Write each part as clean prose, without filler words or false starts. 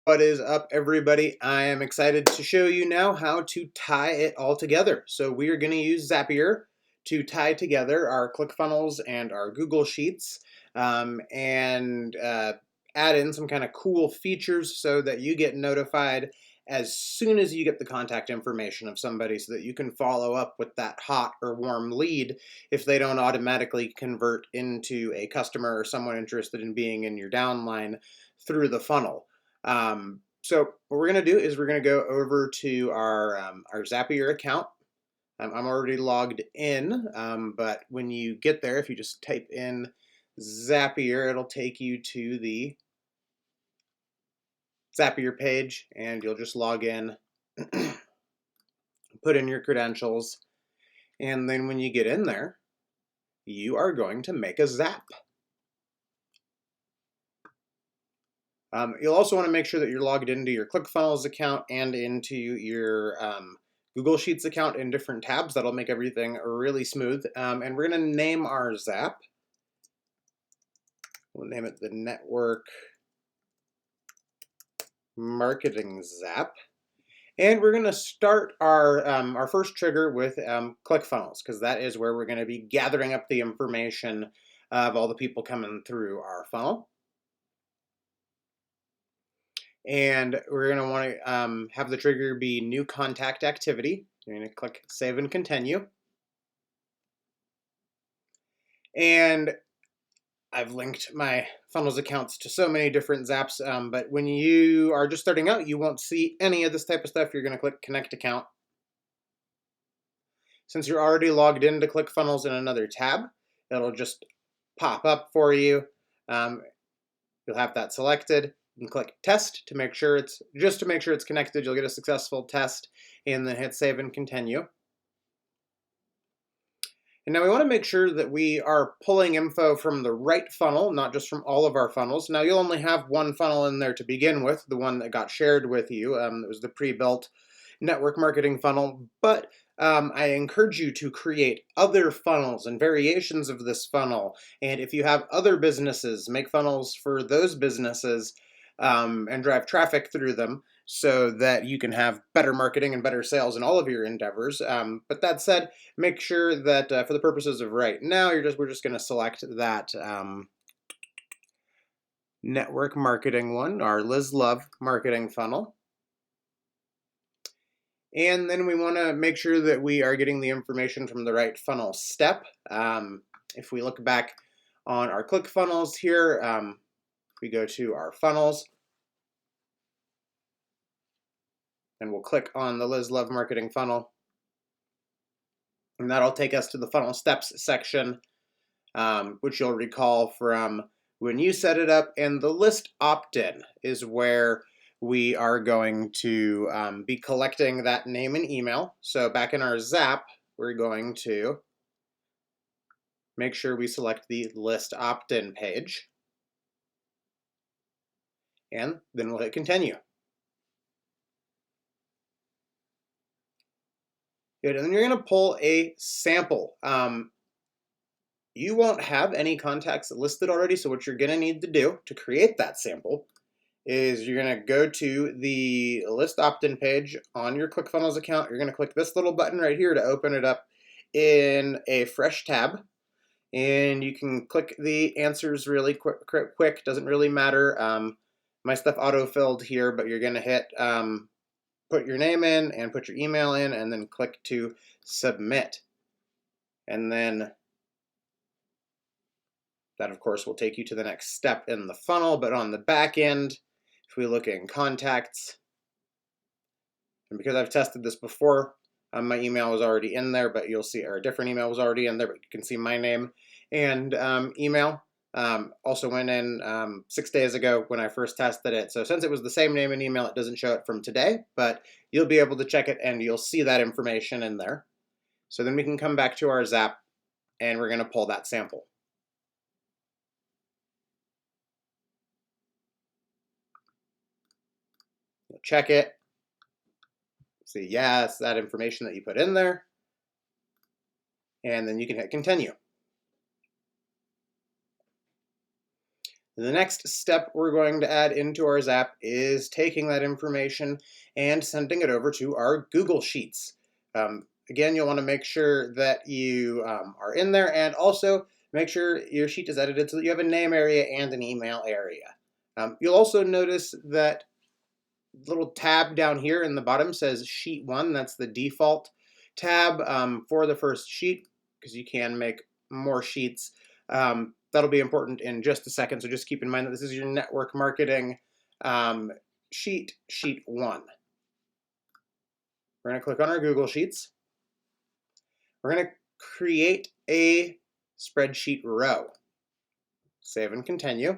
What is up, everybody? I am excited to show you now how to tie it all together. So we are going to use Zapier to tie together our ClickFunnels and our Google Sheets and add in some kind of cool features so that you get notified as soon as you get the contact information of somebody so that you can follow up with that hot or warm lead if they don't automatically convert into a customer or someone interested in being in your downline through the funnel. So what we're going to do is we're going to go over to our Zapier account. I'm already logged in, but when you get there, if you just type in Zapier, it'll take you to the Zapier page, and you'll just log in, put in your credentials, and then when you get in there, you are going to make a Zap. You'll also want to make sure that you're logged into your ClickFunnels account and into your Google Sheets account in different tabs. That'll make everything really smooth. And we're going to name our Zap. We'll name it the Network Marketing Zap. And we're going to start our first trigger with ClickFunnels, because that is where we're going to be gathering up the information of all the people coming through our funnel. And we're going to want to have the trigger be new contact activity. You're going to click Save and Continue. And I've linked my funnels accounts to so many different Zaps, but when you are just starting out, you won't see any of this type of stuff. You're going to click Connect Account. Since you're already logged into ClickFunnels in another tab, it'll just pop up for you. You'll have that selected. You can click Test to make sure it's connected. You'll get a successful test, and then hit Save and Continue. And now we want to make sure that we are pulling info from the right funnel, not just from all of our funnels. Now you'll only have one funnel in there to begin with, the one that got shared with you. It was the pre-built network marketing funnel, but I encourage you to create other funnels and variations of this funnel. And if you have other businesses, make funnels for those businesses and drive traffic through them so that you can have better marketing and better sales in all of your endeavors. But that said, make sure that for the purposes of right now, we're just going to select that network marketing one, our Liz Love marketing funnel. And then we want to make sure that we are getting the information from the right funnel step. If we look back on our ClickFunnels here, we go to our funnels, and we'll click on the Liz Love marketing funnel. And that'll take us to the funnel steps section, which you'll recall from when you set it up. And the list opt-in is where we are going to be collecting that name and email. So back in our Zap, we're going to make sure we select the list opt-in page. And then we'll hit Continue. Good, and then you're going to pull a sample. You won't have any contacts listed already, so what you're going to need to do to create that sample is you're going to go to the list opt-in page on your ClickFunnels account. You're going to click this little button right here to open it up in a fresh tab. And you can click the answers really quick. Doesn't really matter. My stuff auto-filled here, but you're going to hit put your name in and put your email in, and then click to submit. And then that, of course, will take you to the next step in the funnel. But on the back end, if we look in contacts, and because I've tested this before, my email was already in there, but you'll see, or a different email was already in there, but you can see my name and email. Also went in 6 days ago when I first tested it. So since it was the same name and email, it doesn't show it from today, but you'll be able to check it and you'll see that information in there. So then we can come back to our Zap and we're going to pull that sample. You'll check it. See, yes, that information that you put in there. And then you can hit Continue. The next step we're going to add into our Zap is taking that information and sending it over to our Google Sheets. Again, you'll want to make sure that you are in there, and also make sure your sheet is edited so that you have a name area and an email area. You'll also notice that little tab down here in the bottom says Sheet 1. That's the default tab for the first sheet, because you can make more sheets. That'll be important in just a second, so just keep in mind that this is your network marketing sheet 1. We're going to click on our Google Sheets. We're going to create a spreadsheet row. Save and continue.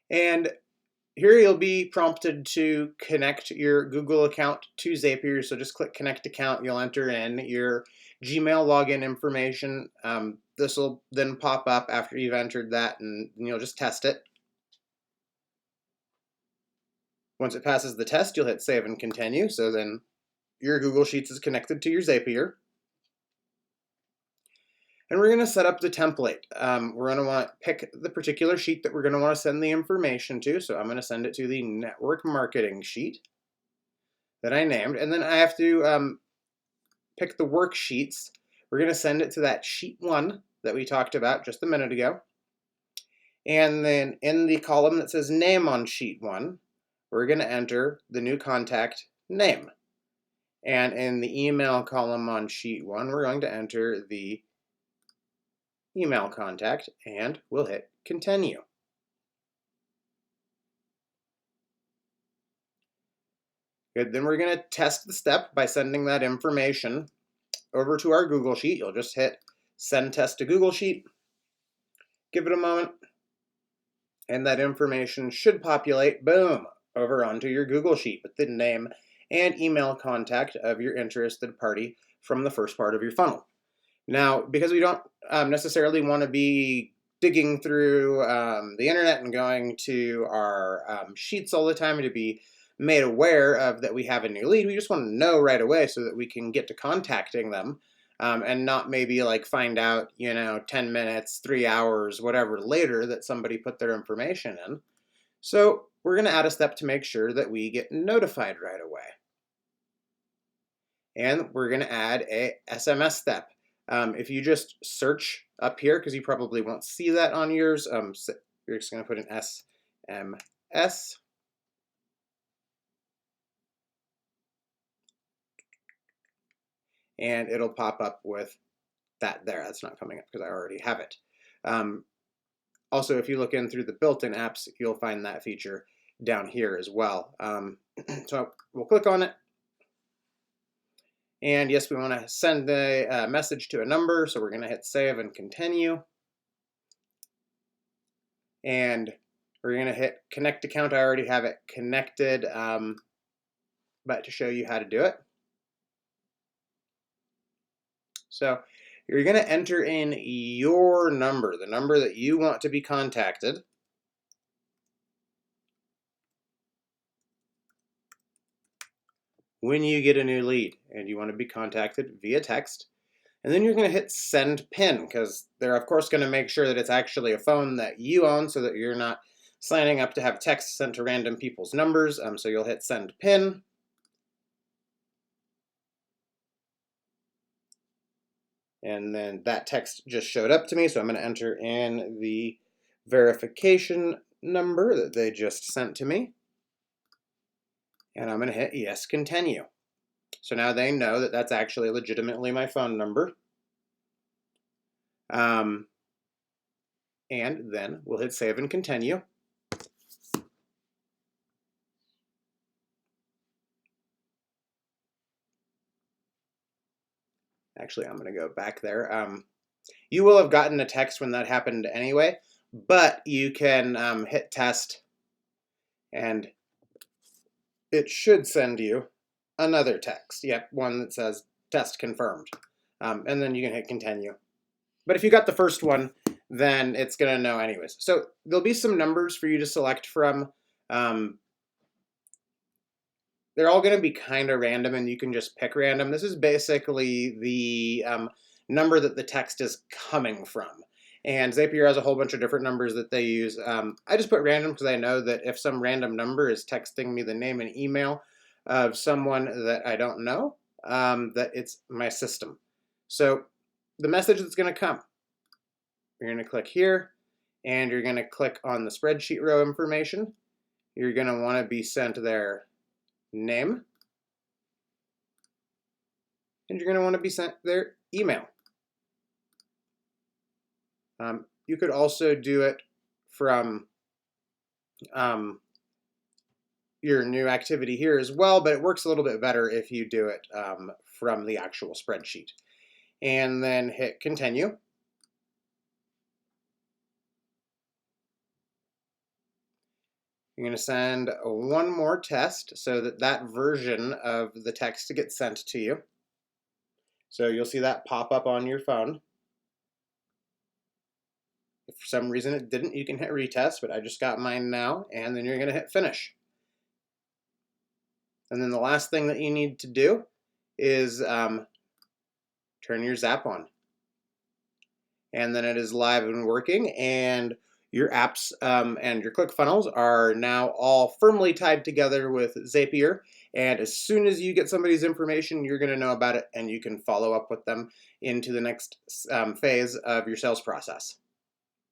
And here you'll be prompted to connect your Google account to Zapier, so just click Connect Account. You'll enter in your Gmail login information. This will then pop up after you've entered that, and you'll just test it. Once it passes the test, you'll hit Save and Continue, so then your Google Sheets is connected to your Zapier. And we're going to set up the template. We're going to want to pick the particular sheet that we're going to want to send the information to. So I'm going to send it to the network marketing sheet that I named. And then I have to pick the worksheets. We're going to send it to that sheet 1 that we talked about just a minute ago. And then in the column that says name on sheet 1, we're going to enter the new contact name. And in the email column on sheet 1, we're going to enter the email contact, and we'll hit continue. Good, then we're going to test the step by sending that information over to our Google Sheet. You'll just hit send test to Google Sheet, give it a moment, and that information should populate, boom, over onto your Google Sheet with the name and email contact of your interested party from the first part of your funnel. Now, because we don't necessarily want to be digging through the internet and going to our sheets all the time to be made aware of that we have a new lead, we just want to know right away so that we can get to contacting them and not maybe like find out, 10 minutes, 3 hours, whatever later that somebody put their information in. So we're going to add a step to make sure that we get notified right away. And we're going to add a SMS step. If you just search up here, because you probably won't see that on yours, so you're just going to put an SMS. And it'll pop up with that there. That's not coming up because I already have it. Also, if you look in through the built-in apps, you'll find that feature down here as well. So we'll click on it. And yes, we want to send the message to a number, so we're going to hit save and continue. And we're going to hit connect account. I already have it connected, but to show you how to do it. So you're going to enter in your number, the number that you want to be contacted. When you get a new lead and you want to be contacted via text. And then you're going to hit send pin, because they're of course going to make sure that it's actually a phone that you own so that you're not signing up to have text sent to random people's numbers. So you'll hit send pin. And then that text just showed up to me, so I'm going to enter in the verification number that they just sent to me. And I'm going to hit yes, continue. So now they know that that's actually legitimately my phone number. And then we'll hit save and continue. Actually, I'm going to go back there. You will have gotten a text when that happened anyway, but you can hit test and it should send you another text. Yep, one that says test confirmed. And then you can hit continue. But if you got the first one, then it's going to know anyways. So there'll be some numbers for you to select from. They're all going to be kind of random, and you can just pick random. This is basically the number that the text is coming from. And Zapier has a whole bunch of different numbers that they use. I just put random because I know that if some random number is texting me the name and email of someone that I don't know, that it's my system. So the message that's going to come, you're going to click here, and you're going to click on the spreadsheet row information. You're going to want to be sent their name, and you're going to want to be sent their email. You could also do it from your new activity here as well, but it works a little bit better if you do it from the actual spreadsheet. And then hit continue. You're going to send one more test so that that version of the text gets sent to you. So you'll see that pop up on your phone. If for some reason it didn't, you can hit retest, but I just got mine now, and then you're going to hit finish. And then the last thing that you need to do is turn your Zap on. And then it is live and working, and your apps and your ClickFunnels are now all firmly tied together with Zapier. And as soon as you get somebody's information, you're going to know about it, and you can follow up with them into the next phase of your sales process.